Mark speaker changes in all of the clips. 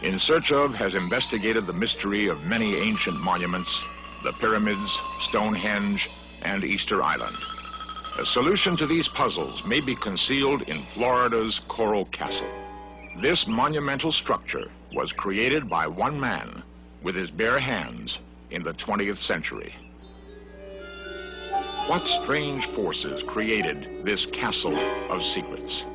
Speaker 1: In Search Of has investigated the mystery of many ancient monuments, the pyramids, Stonehenge, and Easter Island. A solution to these puzzles may be concealed in Florida's Coral Castle. This monumental structure was created by one man with his bare hands in the 20th century. What strange forces created this castle of secrets?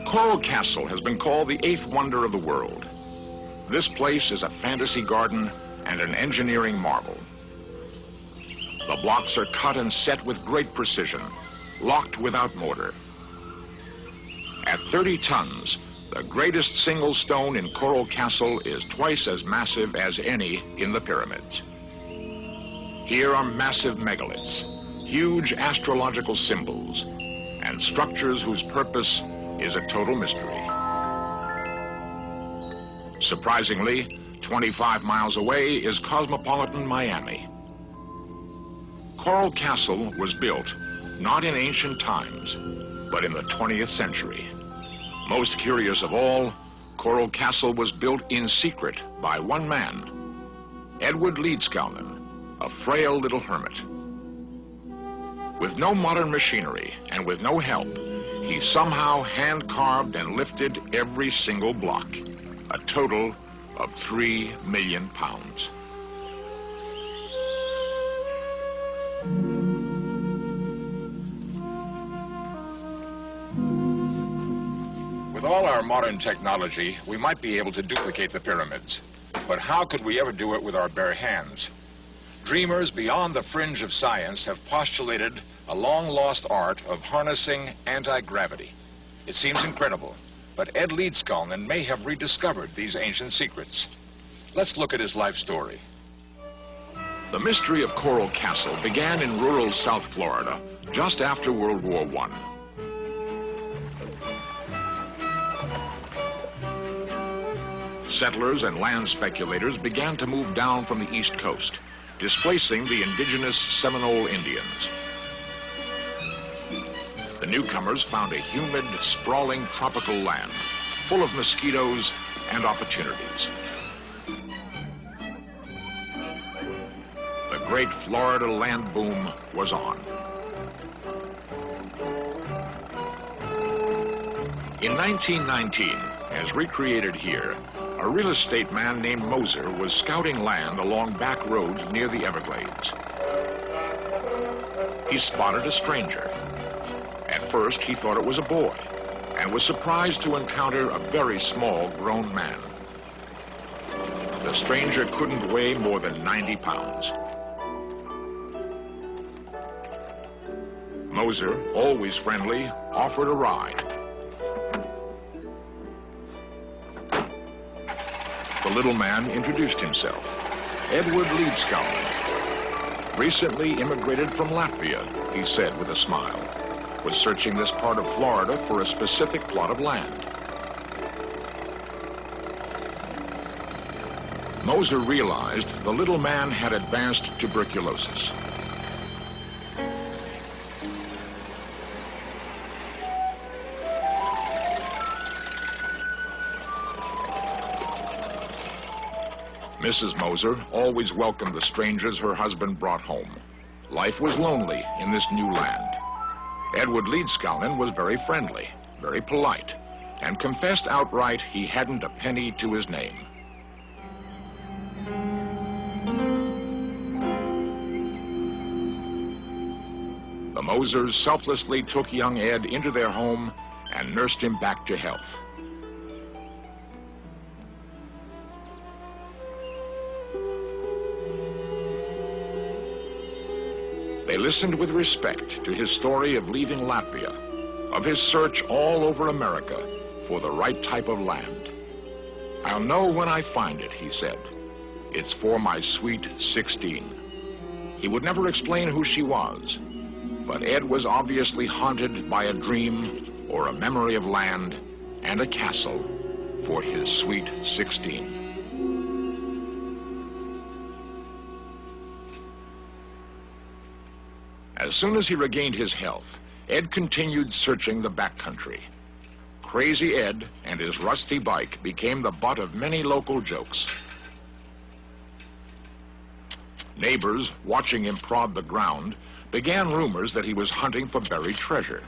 Speaker 1: Coral Castle has been called the eighth wonder of the world. This place is a fantasy garden and an engineering marvel. The blocks are cut and set with great precision, locked without mortar. At 30 tons, the greatest single stone in Coral Castle is twice as massive as any in the pyramids. Here are massive megaliths, huge astrological symbols, and structures whose purpose is a total mystery. Surprisingly, 25 miles away is cosmopolitan Miami. Coral Castle was built not in ancient times, but in the 20th century. Most curious of all, Coral Castle was built in secret by one man, Edward Leedskalnin, a frail little hermit. With no modern machinery and with no help, he somehow hand-carved and lifted every single block, a total of 3 million pounds. With all our modern technology, we might be able to duplicate the pyramids. But how could we ever do it with our bare hands? Dreamers beyond the fringe of science have postulated a long-lost art of harnessing anti-gravity. It seems incredible, but Ed Leedskalnin may have rediscovered these ancient secrets. Let's look at his life story. The mystery of Coral Castle began in rural South Florida just after World War I. Settlers and land speculators began to move down from the East Coast, displacing the indigenous Seminole Indians. The newcomers found a humid, sprawling tropical land, full of mosquitoes and opportunities. The great Florida land boom was on. In 1919, as recreated here, a real estate man named Moser was scouting land along back roads near the Everglades. He spotted a stranger. At first, he thought it was a boy and was surprised to encounter a very small grown man. The stranger couldn't weigh more than 90 pounds. Moser, always friendly, offered a ride. The little man introduced himself, Edward Leedskalnin. Recently immigrated from Latvia, he said with a smile. Was searching this part of Florida for a specific plot of land. Moser realized the little man had advanced tuberculosis. Mrs. Moser always welcomed the strangers her husband brought home. Life was lonely in this new land. Edward Leedskalnin was very friendly, very polite, and confessed outright he hadn't a penny to his name. The Mosers selflessly took young Ed into their home and nursed him back to health. They listened with respect to his story of leaving Latvia, of his search all over America for the right type of land. I'll know when I find it, he said. It's for my sweet 16. He would never explain who she was, but Ed was obviously haunted by a dream or a memory of land and a castle for his sweet 16. As soon as he regained his health, Ed continued searching the backcountry. Crazy Ed and his rusty bike became the butt of many local jokes. Neighbors, watching him prod the ground, began rumors that he was hunting for buried treasure.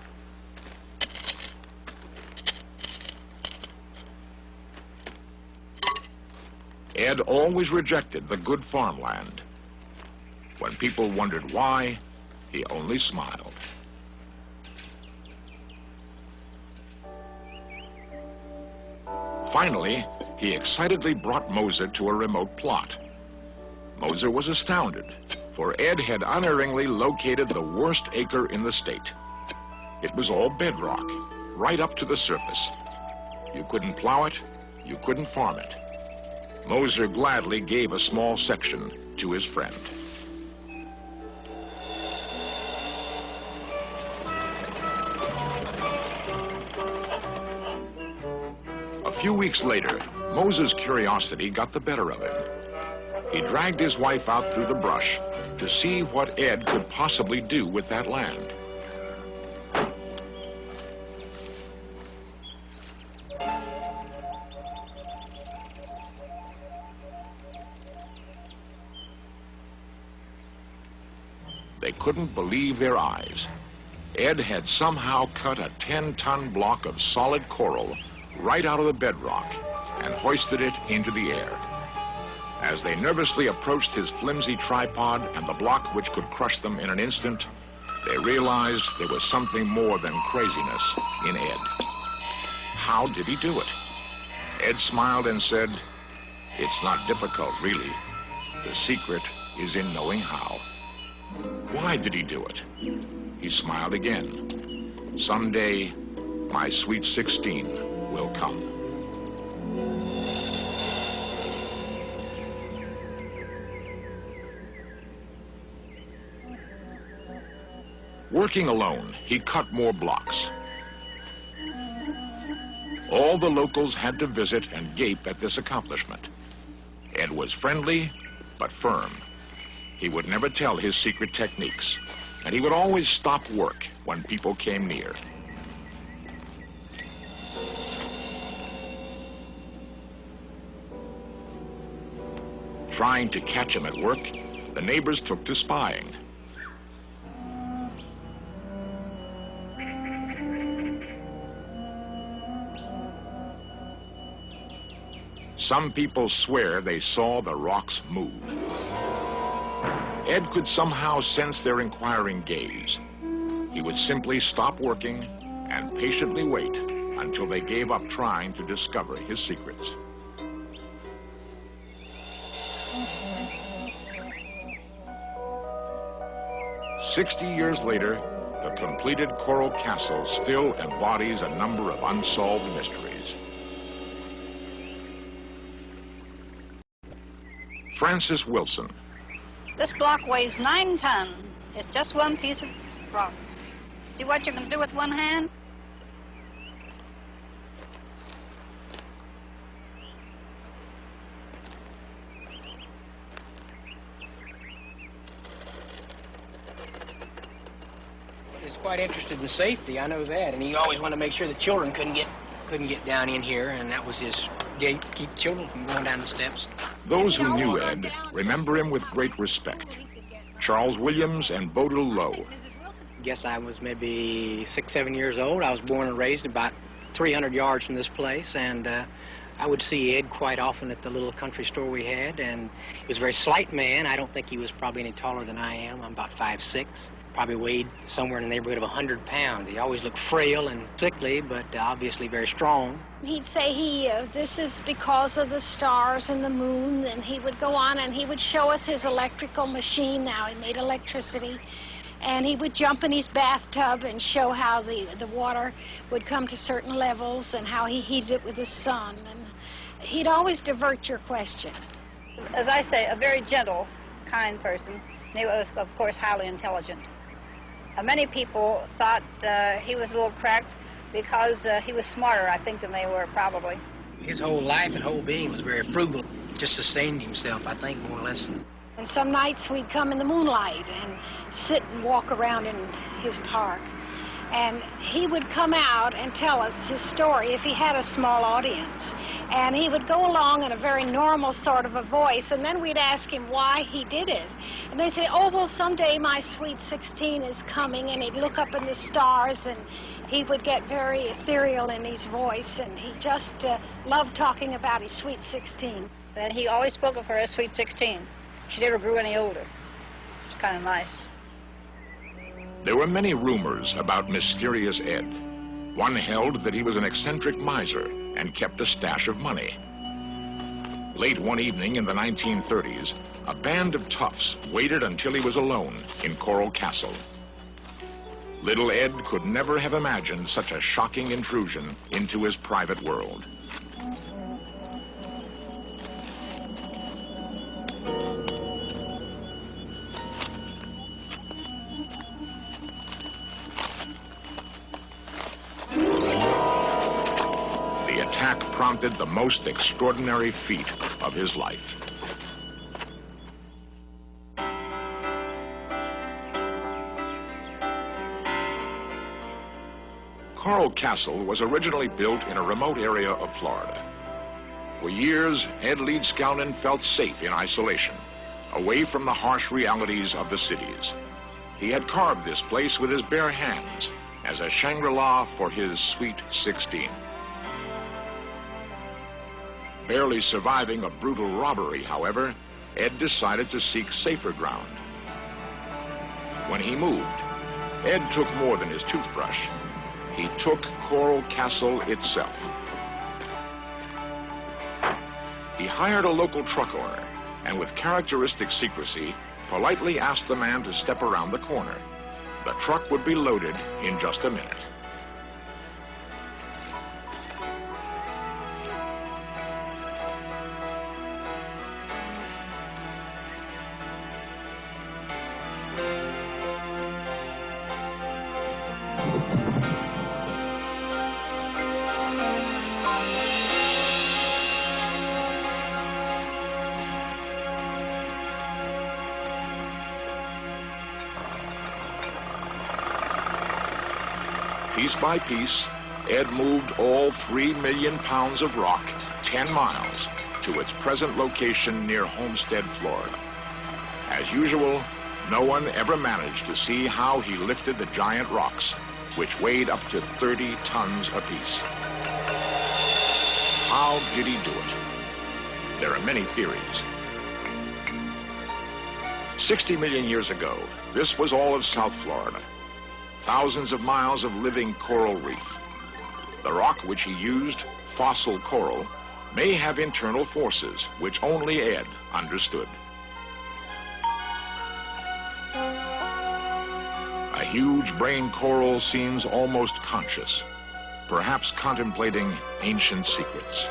Speaker 1: Ed always rejected the good farmland. When people wondered why, he only smiled. Finally, he excitedly brought Moser to a remote plot. Moser was astounded, for Ed had unerringly located the worst acre in the state. It was all bedrock, right up to the surface. You couldn't plow it, you couldn't farm it. Moser gladly gave a small section to his friend. A few weeks later, Moser's curiosity got the better of him. He dragged his wife out through the brush to see what Ed could possibly do with that land. They couldn't believe their eyes. Ed had somehow cut a 10-ton block of solid coral right out of the bedrock and hoisted it into the air. As they nervously approached his flimsy tripod and the block which could crush them in an instant, they realized there was something more than craziness in Ed. How did he do it? Ed smiled and said, "It's not difficult, really. The secret is in knowing how." Why did he do it? He smiled again. Someday, my sweet 16 will come. Working alone, he cut more blocks. All the locals had to visit and gape at this accomplishment. Ed was friendly, but firm. He would never tell his secret techniques, and he would always stop work when people came near. Trying to catch him at work, the neighbors took to spying. Some people swear they saw the rocks move. Ed could somehow sense their inquiring gaze. He would simply stop working and patiently wait until they gave up trying to discover his secrets. "60 years later, the completed coral castle still embodies a number of unsolved mysteries. Francis Wilson.
Speaker 2: This block weighs 9 tons. It's just one piece of rock. See what you can do with one hand?
Speaker 3: He's quite interested in safety, I know that, and he always wanted to make sure the children couldn't get down in here, and that was his gate to keep children from going down the steps.
Speaker 1: Those who knew Ed remember him with great respect. Charles Williams and Bodil Lowe.
Speaker 3: I guess I was maybe 6, 7 years old. I was born and raised about 300 yards from this place, and I would see Ed quite often at the little country store we had, and he was a very slight man. I don't think he was probably any taller than I am. I'm about 5'6". Probably weighed somewhere in the neighborhood of 100 pounds. He always looked frail and sickly, but obviously very strong.
Speaker 4: He'd say this is because of the stars and the moon, and he would go on and he would show us his electrical machine. Now he made electricity, and he would jump in his bathtub and show how the water would come to certain levels and how he heated it with the sun. And he'd always divert your question.
Speaker 2: As I say, a very gentle, kind person. And he was, of course, highly intelligent. Many people thought he was a little cracked because he was smarter, I think, than they were, probably.
Speaker 3: His whole life and whole being was very frugal. Just sustained himself, I think, more or less.
Speaker 4: And some nights we'd come in the moonlight and sit and walk around in his park. And he would come out and tell us his story if he had a small audience. And he would go along in a very normal sort of a voice, and then we'd ask him why he did it. And they'd say, oh, well, someday my sweet 16 is coming, and he'd look up in the stars, and he would get very ethereal in his voice, and he just loved talking about his sweet 16.
Speaker 2: And he always spoke of her as sweet 16. She never grew any older. It's kind of nice.
Speaker 1: There were many rumors about mysterious Ed. One held that he was an eccentric miser and kept a stash of money. Late one evening in the 1930s, a band of toughs waited until he was alone in Coral Castle. Little Ed could never have imagined such a shocking intrusion into his private world. The attack prompted the most extraordinary feat of his life. Coral Castle was originally built in a remote area of Florida. For years, Ed Leedskalnin felt safe in isolation, away from the harsh realities of the cities. He had carved this place with his bare hands as a Shangri-La for his sweet 16. Barely surviving a brutal robbery, however, Ed decided to seek safer ground. When he moved, Ed took more than his toothbrush. He took Coral Castle itself. He hired a local truck owner and with characteristic secrecy, politely asked the man to step around the corner. The truck would be loaded in just a minute. Piece by piece, Ed moved all 3 million pounds of rock 10 miles to its present location near Homestead, Florida. As usual, no one ever managed to see how he lifted the giant rocks, which weighed up to 30 tons apiece. How did he do it? There are many theories. 60 million years ago, this was all of South Florida. Thousands of miles of living coral reef. The rock which he used, fossil coral, may have internal forces which only Ed understood. A huge brain coral seems almost conscious, perhaps contemplating ancient secrets.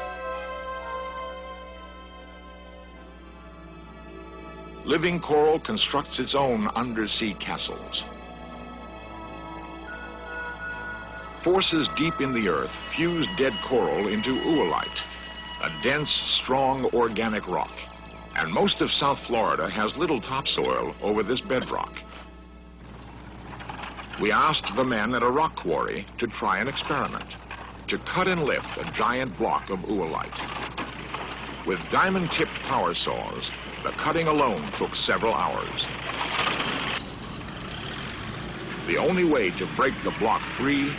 Speaker 1: Living coral constructs its own undersea castles. Forces deep in the earth fuse dead coral into oolite, a dense, strong organic rock. And most of South Florida has little topsoil over this bedrock. We asked the men at a rock quarry to try an experiment, to cut and lift a giant block of oolite. With diamond-tipped power saws, the cutting alone took several hours. The only way to break the block free,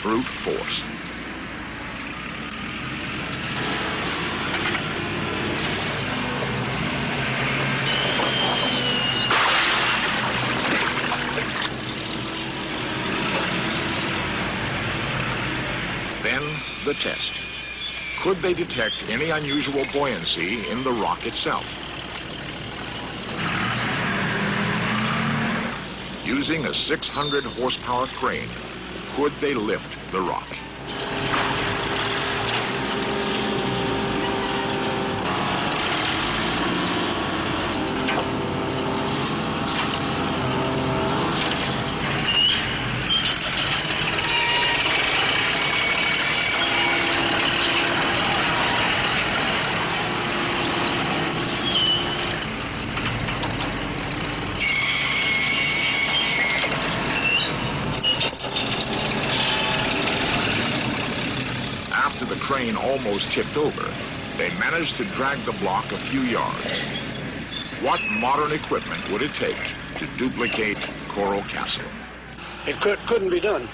Speaker 1: brute force. Then the test. Could they detect any unusual buoyancy in the rock itself? Using a 600 horsepower crane, could they lift the rock? after the crane almost tipped over, they managed to drag the block a few yards. What modern equipment would it take to duplicate Coral Castle?
Speaker 5: It couldn't be done.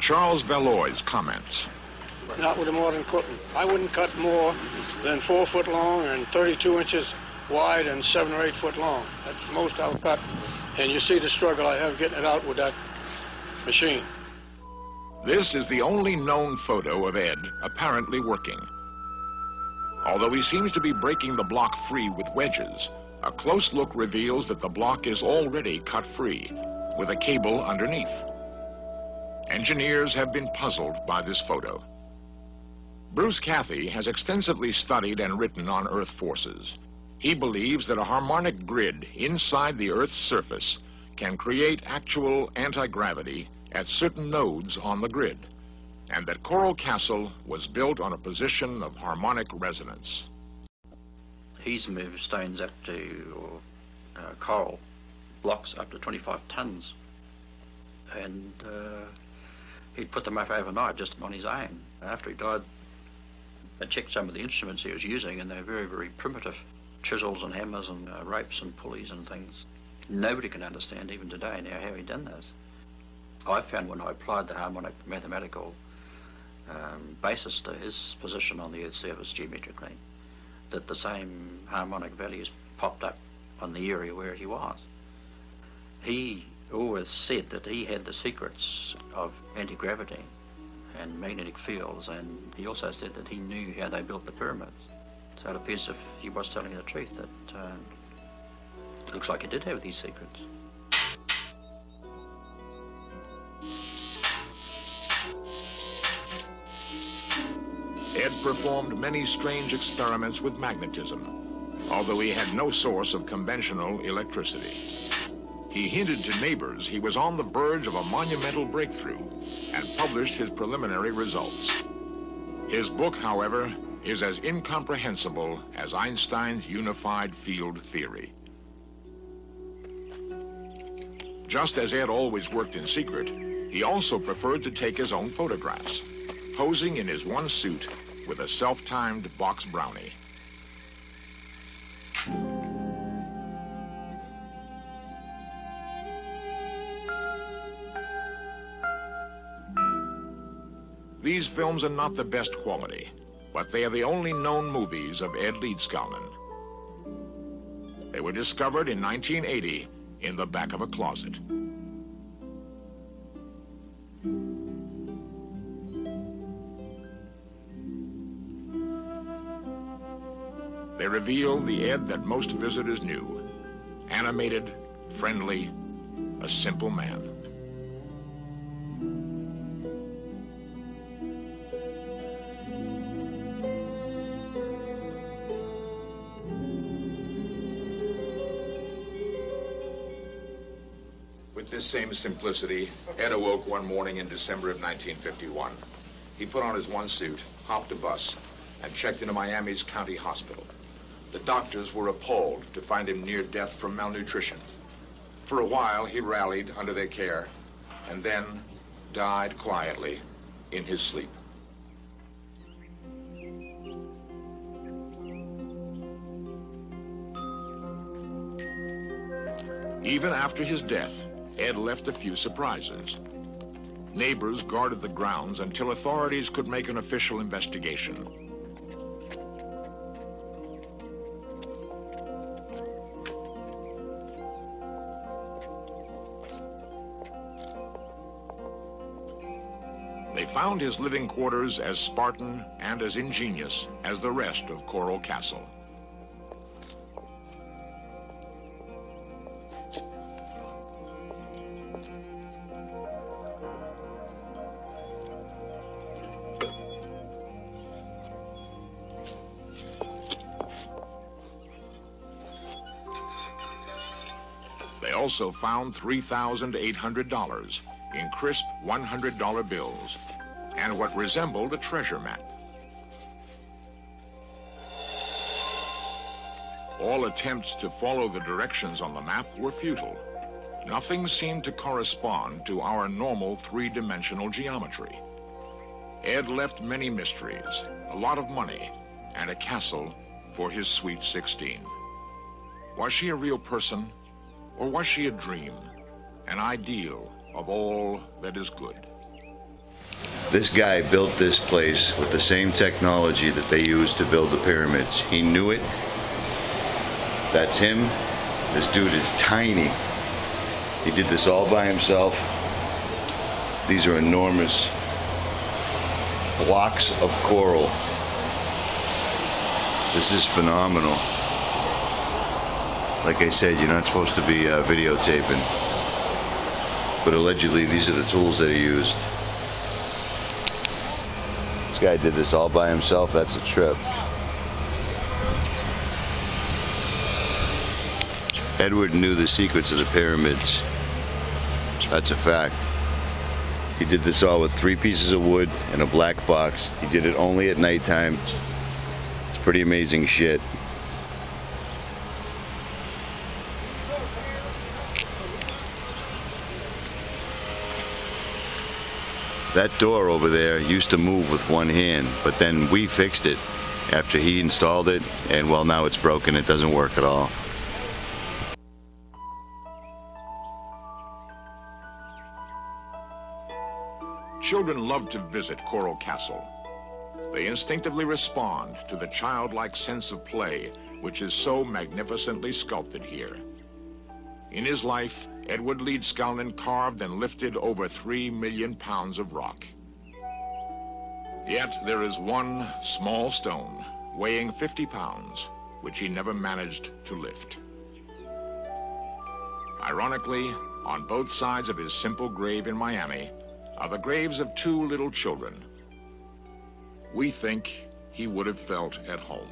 Speaker 1: Charles Valois comments.
Speaker 5: Not with the modern equipment. I wouldn't cut more than 4 foot long and 32 inches wide and 7 or 8 foot long. That's the most I'll cut. And you see the struggle I have getting it out with that machine.
Speaker 1: This is the only known photo of Ed apparently working. Although he seems to be breaking the block free with wedges, a close look reveals that the block is already cut free, with a cable underneath. Engineers have been puzzled by this photo. Bruce Cathy has extensively studied and written on Earth forces. He believes that a harmonic grid inside the Earth's surface can create actual anti-gravity at certain nodes on the grid, and that Coral Castle was built on a position of harmonic resonance.
Speaker 6: He's moved stones up to, coral blocks up to 25 tons, and he'd put them up overnight just on his own. After he died, I checked some of the instruments he was using, and they're very, very primitive. Chisels and hammers and ropes and pulleys and things. Nobody can understand even today now how he done those. I found when I applied the harmonic mathematical basis to his position on the Earth's surface geometrically, that the same harmonic values popped up on the area where he was. He always said that he had the secrets of anti-gravity and magnetic fields, and he also said that he knew how they built the pyramids. So it appears if he was telling the truth that it looks like he did have these secrets.
Speaker 1: Ed performed many strange experiments with magnetism, although he had no source of conventional electricity. He hinted to neighbors he was on the verge of a monumental breakthrough and published his preliminary results. His book, however, is as incomprehensible as Einstein's unified field theory. Just as Ed always worked in secret, he also preferred to take his own photographs, posing in his one suit with a self-timed box brownie. These films are not the best quality, but they are the only known movies of Ed Leedskalnin. They were discovered in 1980 in the back of a closet. They reveal the Ed that most visitors knew. Animated, friendly, a simple man.
Speaker 7: With this same simplicity, Ed awoke one morning in December of 1951. He put on his one suit, hopped a bus, and checked into Miami's county hospital. The doctors were appalled to find him near death from malnutrition. For a while, he rallied under their care, and then died quietly in his sleep.
Speaker 1: Even after his death, Ed left a few surprises. Neighbors guarded the grounds until authorities could make an official investigation. They found his living quarters as Spartan and as ingenious as the rest of Coral Castle. They also found $3,800 in crisp $100 bills and what resembled a treasure map. All attempts to follow the directions on the map were futile. Nothing seemed to correspond to our normal three-dimensional geometry. Ed left many mysteries, a lot of money, and a castle for his sweet 16. Was she a real person, or was she a dream, an ideal of all that is good?
Speaker 8: This guy built this place with the same technology that they used to build the pyramids. He knew it. That's him. This dude is tiny. He did this all by himself. These are enormous blocks of coral. This is phenomenal. Like I said, you're not supposed to be videotaping. But allegedly, these are the tools that he used. This guy did this all by himself. That's a trip. Edward knew the secrets of the pyramids. That's a fact. He did this all with 3 pieces of wood and a black box. He did it only at nighttime. It's pretty amazing shit. That door over there used to move with one hand, but then we fixed it after he installed it, and well, now it's broken. It doesn't work at all.
Speaker 1: Children love to visit Coral Castle. They instinctively respond to the childlike sense of play, which is so magnificently sculpted here. In his life, Edward Leedskalnin carved and lifted over 3 million pounds of rock. Yet there is one small stone, weighing 50 pounds, which he never managed to lift. Ironically, on both sides of his simple grave in Miami are the graves of 2 little children. We think he would have felt at home.